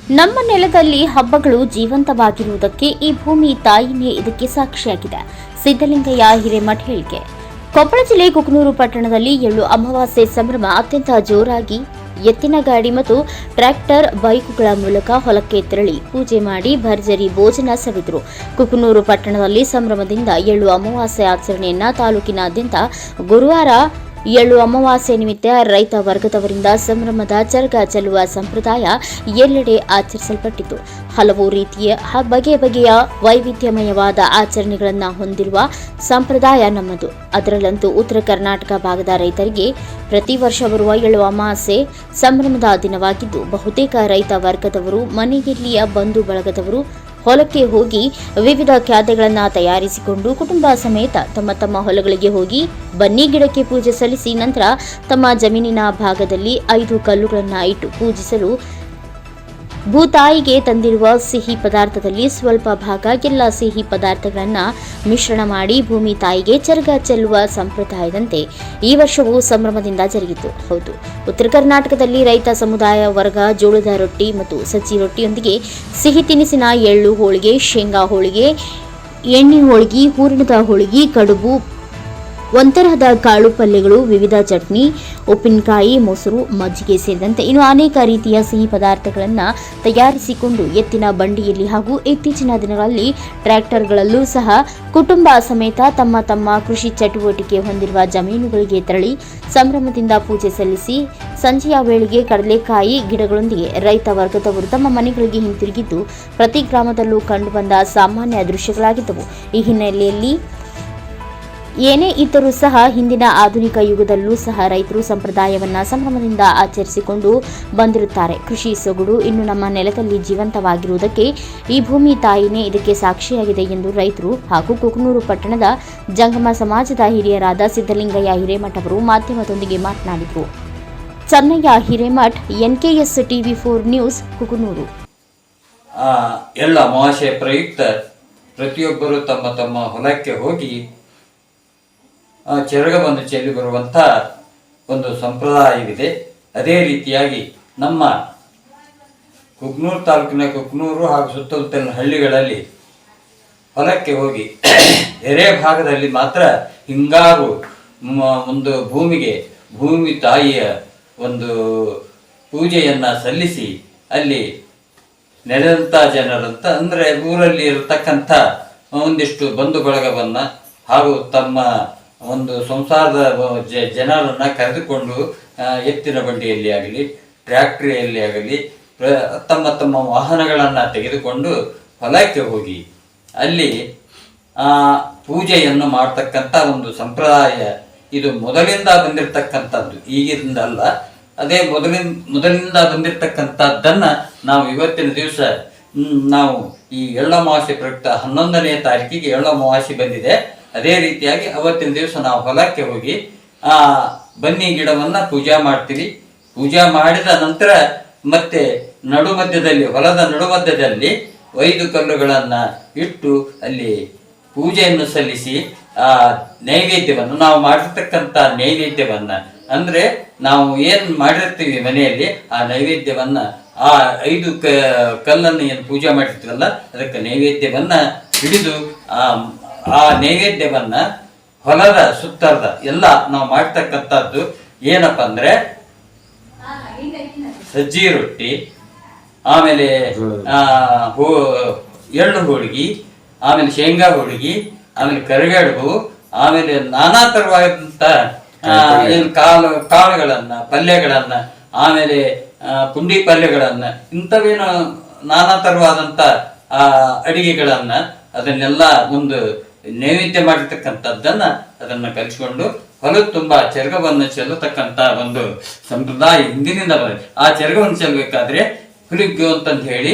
ನಮ್ಮ ನೆಲದಲ್ಲಿ ಹಬ್ಬಗಳು ಜೀವಂತವಾಗಿರುವುದಕ್ಕೆ ಈ ಭೂಮಿ ತಾಯಿನೇ ಇದಕ್ಕೆ ಸಾಕ್ಷಿಯಾಗಿದೆ. ಸಿದ್ದಲಿಂಗಯ್ಯ ಹಿರೇಮಠ ಹೇಳಿಕೆ. ಕೊಪ್ಪಳ ಜಿಲ್ಲೆ ಕುಕನೂರು ಪಟ್ಟಣದಲ್ಲಿ ಎಳ್ಳು ಅಮಾವಾಸ್ಯೆ ಸಂಭ್ರಮ ಅತ್ಯಂತ ಜೋರಾಗಿ ಎತ್ತಿನ ಗಾಡಿ ಮತ್ತು ಟ್ರ್ಯಾಕ್ಟರ್ ಬೈಕುಗಳ ಮೂಲಕ ಹೊಲಕ್ಕೆ ತೆರಳಿ ಪೂಜೆ ಮಾಡಿ ಭರ್ಜರಿ ಭೋಜನ ಸವಿದರು. ಕುಕನೂರು ಪಟ್ಟಣದಲ್ಲಿ ಸಂಭ್ರಮದಿಂದ ಎಳ್ಳು ಅಮಾವಾಸ್ಯೆ ಆಚರಣೆಯನ್ನ ತಾಲೂಕಿನಾದ್ಯಂತ ಗುರುವಾರ ಎಳ್ಳು ಅಮಾವಾಸ್ಯೆ ನಿಮಿತ್ತ ರೈತ ವರ್ಗದವರಿಂದ ಸಂಭ್ರಮದ ಚರಗ ಚೆಲ್ಲುವ ಸಂಪ್ರದಾಯ ಎಲ್ಲೆಡೆ ಆಚರಿಸಲ್ಪಟ್ಟಿತು. ಹಲವು ರೀತಿಯ ಬಗೆಯ ವೈವಿಧ್ಯಮಯವಾದ ಆಚರಣೆಗಳನ್ನು ಹೊಂದಿರುವ ಸಂಪ್ರದಾಯ ನಮ್ಮದು. ಅದರಲ್ಲಂತೂ ಉತ್ತರ ಕರ್ನಾಟಕ ಭಾಗದ ರೈತರಿಗೆ ಪ್ರತಿ ವರ್ಷ ಬರುವ ಎಳ್ಳು ಅಮಾವಾಸ್ಯೆ ಸಂಭ್ರಮದ ದಿನವಾಗಿದ್ದು, ಬಹುತೇಕ ರೈತ ವರ್ಗದವರು ಮನೆಯಲ್ಲಿಯ ಬಂಧು ಬಳಗದವರು ಹೊಲಕ್ಕೆ ಹೋಗಿ ವಿವಿಧ ಖಾದ್ಯಗಳನ್ನು ತಯಾರಿಸಿಕೊಂಡು ಕುಟುಂಬ ಸಮೇತ ತಮ್ಮ ಹೊಲಗಳಿಗೆ ಹೋಗಿ ಬನ್ನಿ ಗಿಡಕ್ಕೆ ಪೂಜೆ ಸಲ್ಲಿಸಿ ನಂತರ ತಮ್ಮ ಜಮೀನಿನ ಭಾಗದಲ್ಲಿ 5 ಕಲ್ಲುಗಳನ್ನು ಇಟ್ಟು ಪೂಜಿಸಲು ಭೂತಾಯಿಗೆ ತಂದಿರುವ ಸಿಹಿ ಪದಾರ್ಥದಲ್ಲಿ ಸ್ವಲ್ಪ ಭಾಗ ಎಲ್ಲ ಸಿಹಿ ಪದಾರ್ಥಗಳನ್ನು ಮಿಶ್ರಣ ಮಾಡಿ ಭೂಮಿ ತಾಯಿಗೆ ಚರಗ ಚೆಲ್ಲುವ ಸಂಪ್ರದಾಯದಂತೆ ಈ ವರ್ಷವೂ ಸಂಭ್ರಮದಿಂದ ಜರುಗಿತು. ಹೌದು, ಉತ್ತರ ಕರ್ನಾಟಕದಲ್ಲಿ ರೈತ ಸಮುದಾಯ ವರ್ಗ ಜೋಳದ ರೊಟ್ಟಿ ಮತ್ತು ಸಜ್ಜಿ ರೊಟ್ಟಿಯೊಂದಿಗೆ ಸಿಹಿ ತಿನಿಸಿನ ಎಳ್ಳು ಹೋಳಿಗೆ, ಶೇಂಗಾ ಹೋಳಿಗೆ, ಎಣ್ಣೆ ಹೋಳಿಗೆ, ಹೂರಣದ ಹೋಳಿಗೆ, ಕಡುಬು, ಒಂತರಹದ ಕಾಳು ಪಲ್ಯಗಳು, ವಿವಿಧ ಚಟ್ನಿ, ಉಪ್ಪಿನಕಾಯಿ, ಮೊಸರು, ಮಜ್ಜಿಗೆ ಸೇರಿದಂತೆ ಇನ್ನು ಅನೇಕ ರೀತಿಯ ಸಿಹಿ ಪದಾರ್ಥಗಳನ್ನು ತಯಾರಿಸಿಕೊಂಡು ಎತ್ತಿನ ಬಂಡಿಯಲ್ಲಿ ಹಾಗೂ ಇತ್ತೀಚಿನ ದಿನಗಳಲ್ಲಿ ಟ್ರ್ಯಾಕ್ಟರ್ಗಳಲ್ಲೂ ಸಹ ಕುಟುಂಬ ಸಮೇತ ತಮ್ಮ ಕೃಷಿ ಚಟುವಟಿಕೆ ಹೊಂದಿರುವ ಜಮೀನುಗಳಿಗೆ ತೆರಳಿ ಸಂಭ್ರಮದಿಂದ ಪೂಜೆ ಸಲ್ಲಿಸಿ ಸಂಜೆಯ ವೇಳೆಗೆ ಕಡಲೆಕಾಯಿ ಗಿಡಗಳೊಂದಿಗೆ ರೈತ ವರ್ಗದವರು ತಮ್ಮ ಮನೆಗಳಿಗೆ ಹಿಂತಿರುಗಿದ್ದು ಪ್ರತಿ ಗ್ರಾಮದಲ್ಲೂ ಕಂಡುಬಂದ ಸಾಮಾನ್ಯ ದೃಶ್ಯಗಳಾಗಿದ್ದವು. ಈ ಹಿನ್ನೆಲೆಯಲ್ಲಿ ಏನೇ ಇದ್ದರೂ ಸಹ ಹಿಂದಿನ ಆಧುನಿಕ ಯುಗದಲ್ಲೂ ಸಹ ರೈತರು ಸಂಪ್ರದಾಯವನ್ನು ಸಂಭ್ರಮದಿಂದ ಆಚರಿಸಿಕೊಂಡು ಬಂದಿರುತ್ತಾರೆ. ಕೃಷಿ ಸೊಗಡು ಇನ್ನು ನಮ್ಮ ನೆಲದಲ್ಲಿ ಜೀವಂತವಾಗಿರುವುದಕ್ಕೆ ಈ ಭೂಮಿ ತಾಯಿನೇ ಇದಕ್ಕೆ ಸಾಕ್ಷಿಯಾಗಿದೆ ಎಂದು ರೈತರು ಹಾಗೂ ಕುಕನೂರು ಪಟ್ಟಣದ ಜಂಗಮ ಸಮಾಜದ ಹಿರಿಯರಾದ ಸಿದ್ದಲಿಂಗಯ್ಯ ಹಿರೇಮಠ ಅವರು ಮಾಧ್ಯಮದೊಂದಿಗೆ ಮಾತನಾಡಿದರು. Channaiah Hiremath, NKS TV4 news, Kukanur. ಎಲ್ಲ ಅಮಾವಾಸ್ಯೆ ಪ್ರಯುಕ್ತ ಪ್ರತಿಯೊಬ್ಬರು ತಮ್ಮ ಹೊಲಕ್ಕೆ ಹೋಗಿ ಚರಗವನ್ನು ಚೆಲ್ಲಿ ಬರುವಂಥ ಒಂದು ಸಂಪ್ರದಾಯವಿದೆ. ಅದೇ ರೀತಿಯಾಗಿ ನಮ್ಮ ಕುಕನೂರು ತಾಲೂಕಿನ ಕುಕನೂರು ಹಾಗೂ ಸುತ್ತಮುತ್ತಲಿನ ಹಳ್ಳಿಗಳಲ್ಲಿ ಹೊಲಕ್ಕೆ ಹೋಗಿ ಎರೆ ಭಾಗದಲ್ಲಿ ಮಾತ್ರ ಹಿಂಗಾರು ಒಂದು ಭೂಮಿ ತಾಯಿಯ ಒಂದು ಪೂಜೆಯನ್ನು ಸಲ್ಲಿಸಿ ಅಲ್ಲಿ ನೆರೆದಂಥ ಜನರಂತ ಅಂದರೆ ಊರಲ್ಲಿ ಇರತಕ್ಕಂಥ ಒಂದಿಷ್ಟು ಬಂಧು ಬಳಗವನ್ನು ಹಾಗೂ ತಮ್ಮ ಒಂದು ಸಂಸಾರದ ಜನರನ್ನ ಕರೆದುಕೊಂಡು ಎತ್ತಿನ ಬಂಡಿಯಲ್ಲಿ ಆಗಲಿ ಟ್ರ್ಯಾಕ್ಟರಿಯಲ್ಲಿ ಆಗಲಿ ತಮ್ಮ ವಾಹನಗಳನ್ನು ತೆಗೆದುಕೊಂಡು ಹೊಲಕ್ಕೆ ಹೋಗಿ ಅಲ್ಲಿ ಪೂಜೆಯನ್ನು ಮಾಡ್ತಕ್ಕಂಥ ಒಂದು ಸಂಪ್ರದಾಯ ಇದು ಮೊದಲಿಂದ ಬಂದಿರತಕ್ಕಂಥದ್ದು, ಈಗಿಂದ ಅಲ್ಲ. ಅದೇ ಮೊದಲಿನಿಂದ ಬಂದಿರತಕ್ಕಂಥದ್ದನ್ನು ನಾವು ಇವತ್ತಿನ ದಿವಸ ನಾವು ಈ ಎಳ್ಳಮಾವಾಸ್ಯೆ ಪ್ರಯುಕ್ತ 11ನೇ ತಾರೀಕಿಗೆ ಎಳ್ಳಮಾವಾಸ್ಯೆ ಬಂದಿದೆ. ಅದೇ ರೀತಿಯಾಗಿ ಅವತ್ತಿನ ದಿವಸ ನಾವು ಹೊಲಕ್ಕೆ ಹೋಗಿ ಬನ್ನಿ ಗಿಡವನ್ನು ಪೂಜೆ ಮಾಡ್ತೀವಿ. ಪೂಜೆ ಮಾಡಿದ ನಂತರ ಮತ್ತೆ ಹೊಲದ ನಡುಮಧ್ಯದಲ್ಲಿ 5 ಕಲ್ಲುಗಳನ್ನು ಇಟ್ಟು ಅಲ್ಲಿ ಪೂಜೆಯನ್ನು ಸಲ್ಲಿಸಿ ನೈವೇದ್ಯವನ್ನು ನಾವು ಮಾಡಿರ್ತಕ್ಕಂಥ ನೈವೇದ್ಯವನ್ನು ಅಂದರೆ ನಾವು ಏನು ಮಾಡಿರ್ತೀವಿ ಮನೆಯಲ್ಲಿ ಆ ನೈವೇದ್ಯವನ್ನು ಆ 5 ಕಲ್ಲನ್ನು ಏನು ಪೂಜೆ ಮಾಡಿರ್ತೀವಲ್ಲ ಅದಕ್ಕೆ ನೈವೇದ್ಯವನ್ನು ಹಿಡಿದು ಆ ನೈವೇದ್ಯವನ್ನ ಹೊಲದ ಸುತ್ತರದ ಎಲ್ಲ ನಾವು ಮಾಡ್ತಕ್ಕಂಥದ್ದು ಏನಪ್ಪ ಅಂದ್ರೆ ಸಜ್ಜಿ ರೊಟ್ಟಿ, ಆಮೇಲೆ ಎಳ್ಳು ಹೋಳಿಗೆ, ಆಮೇಲೆ ಶೇಂಗಾ ಹೋಳಿಗೆ, ಆಮೇಲೆ ಕರಿಗಡುಬು, ಆಮೇಲೆ ನಾನಾ ತರವಾದಂತ ಏನು ಕಾಳುಗಳನ್ನ ಪಲ್ಯಗಳನ್ನ, ಆಮೇಲೆ ಪುಂಡಿ ಪಲ್ಯಗಳನ್ನ, ಇಂಥವೇನು ನಾನಾ ತರವಾದಂತ ಅಡಿಗೆಗಳನ್ನ ಅದನ್ನೆಲ್ಲ ಒಂದು ನೈವೇದ್ಯ ಮಾಡಿರ್ತಕ್ಕಂಥದ್ದನ್ನ ಅದನ್ನ ಕಲಿಸ್ಕೊಂಡು ಹೊಲದ ತುಂಬಾ ಚರಗವನ್ನು ಚೆಲ್ಲತಕ್ಕಂಥ ಒಂದು ಸಂಪ್ರದಾಯ ಹಿಂದಿನಿಂದ ಬಂದಿದೆ. ಆ ಚರಗವನ್ನು ಚೆಲ್ಲಬೇಕಾದ್ರೆ ಹುಲಿಗ್ಗು ಅಂತಂದು ಹೇಳಿ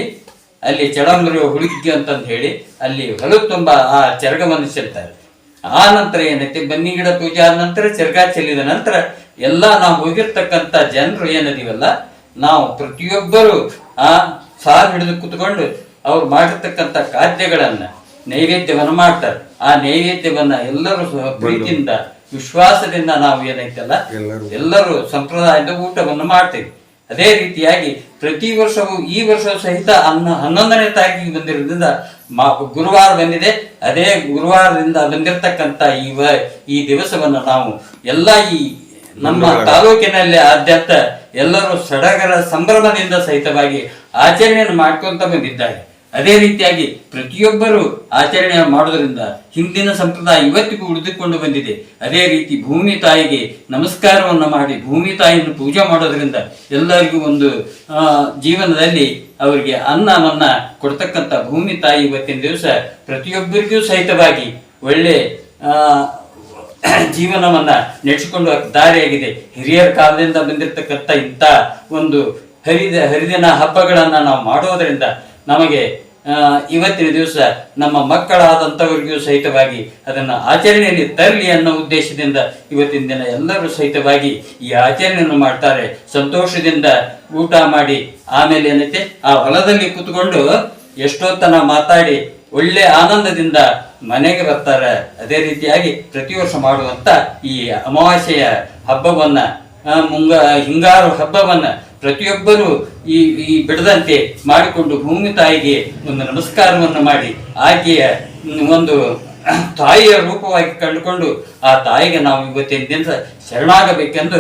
ಅಲ್ಲಿ ಚಡಂಬರು ಹುಲಿಗ್ಗಿ ಅಂತಂದು ಹೇಳಿ ಅಲ್ಲಿ ಹೊಲದ ತುಂಬಾ ಆ ಚರಗವನ್ನು ಚೆಲ್ತಾರೆ. ಆ ನಂತರ ಏನೈತಿ ಬನ್ನಿ ಗಿಡ ಪೂಜೆ ಆದ ನಂತರ ಚರಗ ಚೆಲ್ಲಿದ ನಂತರ ಎಲ್ಲ ನಾವು ಹೋಗಿರ್ತಕ್ಕಂಥ ಜನರು ಏನದೀವಲ್ಲ ನಾವು ಪ್ರತಿಯೊಬ್ಬರು ಸಾಲು ಹಿಡಿದು ಕೂತ್ಕೊಂಡು ಅವ್ರು ಮಾಡಿರ್ತಕ್ಕಂಥ ಖಾದ್ಯಗಳನ್ನ ನೈವೇದ್ಯವನ್ನು ಮಾಡ್ತಾರೆ. ಆ ನೈವೇದ್ಯವನ್ನ ಎಲ್ಲರೂ ಪ್ರೀತಿಯಿಂದ ವಿಶ್ವಾಸದಿಂದ ನಾವು ಏನೈತಲ್ಲ ಎಲ್ಲರೂ ಸಂಪ್ರದಾಯದ ಊಟವನ್ನು ಮಾಡ್ತೇವೆ. ಅದೇ ರೀತಿಯಾಗಿ ಪ್ರತಿ ವರ್ಷವೂ ಈ ವರ್ಷವೂ ಸಹಿತ 11ನೇ ತಾರೀಕಿಗೆ ಬಂದಿರೋದ್ರಿಂದ ಗುರುವಾರ ಬಂದಿದೆ. ಅದೇ ಗುರುವಾರದಿಂದ ಬಂದಿರತಕ್ಕಂತ ಈ ದಿವಸವನ್ನು ನಾವು ಎಲ್ಲ ಈ ನಮ್ಮ ತಾಲೂಕಿನಲ್ಲಿ ಆದ್ಯಂತ ಎಲ್ಲರೂ ಸಡಗರ ಸಂಭ್ರಮದಿಂದ ಸಹಿತವಾಗಿ ಆಚರಣೆಯನ್ನು ಮಾಡ್ಕೊಂತ ಬಂದಿದ್ದಾರೆ. ಅದೇ ರೀತಿಯಾಗಿ ಪ್ರತಿಯೊಬ್ಬರು ಆಚರಣೆ ಮಾಡೋದ್ರಿಂದ ಹಿಂದಿನ ಸಂಪ್ರದಾಯ ಇವತ್ತಿಗೂ ಉಳಿದುಕೊಂಡು ಬಂದಿದೆ. ಅದೇ ರೀತಿ ಭೂಮಿ ತಾಯಿಗೆ ನಮಸ್ಕಾರವನ್ನು ಮಾಡಿ ಭೂಮಿ ತಾಯಿಯನ್ನು ಪೂಜೆ ಮಾಡೋದ್ರಿಂದ ಎಲ್ಲರಿಗೂ ಒಂದು ಜೀವನದಲ್ಲಿ ಅವರಿಗೆ ಅನ್ನವನ್ನ ಕೊಡ್ತಕ್ಕಂಥ ಭೂಮಿ ತಾಯಿ ಇವತ್ತಿನ ದಿವಸ ಪ್ರತಿಯೊಬ್ಬರಿಗೂ ಸಹಿತವಾಗಿ ಒಳ್ಳೆ ಜೀವನವನ್ನ ನಡೆಸಿಕೊಂಡು ದಾರಿಯಾಗಿದೆ. ಹಿರಿಯರ ಕಾಲದಿಂದ ಬಂದಿರತಕ್ಕಂಥ ಇಂಥ ಒಂದು ಹರಿದಿನ ಹಬ್ಬಗಳನ್ನ ನಾವು ಮಾಡೋದ್ರಿಂದ ನಮಗೆ ಇವತ್ತಿನ ದಿವಸ ನಮ್ಮ ಮಕ್ಕಳಾದಂಥವರಿಗೂ ಸಹಿತವಾಗಿ ಅದನ್ನು ಆಚರಣೆಯಲ್ಲಿ ತರಲಿ ಅನ್ನೋ ಉದ್ದೇಶದಿಂದ ಇವತ್ತಿನ ದಿನ ಎಲ್ಲರೂ ಸಹಿತವಾಗಿ ಈ ಆಚರಣೆಯನ್ನು ಮಾಡ್ತಾರೆ. ಸಂತೋಷದಿಂದ ಊಟ ಮಾಡಿ ಆಮೇಲೆ ಏನೈತೆ ಆ ಹೊಲದಲ್ಲಿ ಕೂತ್ಕೊಂಡು ಎಷ್ಟೊತ್ತನ ಮಾತಾಡಿ ಒಳ್ಳೆ ಆನಂದದಿಂದ ಮನೆಗೆ ಬರ್ತಾರೆ. ಅದೇ ರೀತಿಯಾಗಿ ಪ್ರತಿ ವರ್ಷ ಮಾಡುವಂತ ಈ ಅಮಾವಾಸ್ಯೆಯ ಹಬ್ಬವನ್ನ ಹಿಂಗಾರು ಹಬ್ಬವನ್ನ ಪ್ರತಿಯೊಬ್ಬರು ಈ ಬಿಡದಂತೆ ಮಾಡಿಕೊಂಡು ಭೂಮಿ ತಾಯಿಗೆ ಒಂದು ನಮಸ್ಕಾರವನ್ನು ಮಾಡಿ ಆಕೆಯ ಒಂದು ತಾಯಿಯ ರೂಪವಾಗಿ ಕಂಡುಕೊಂಡು ಆ ತಾಯಿಗೆ ನಾವು ಇವತ್ತಿನ ದಿನ ಶರಣಾಗಬೇಕೆಂದು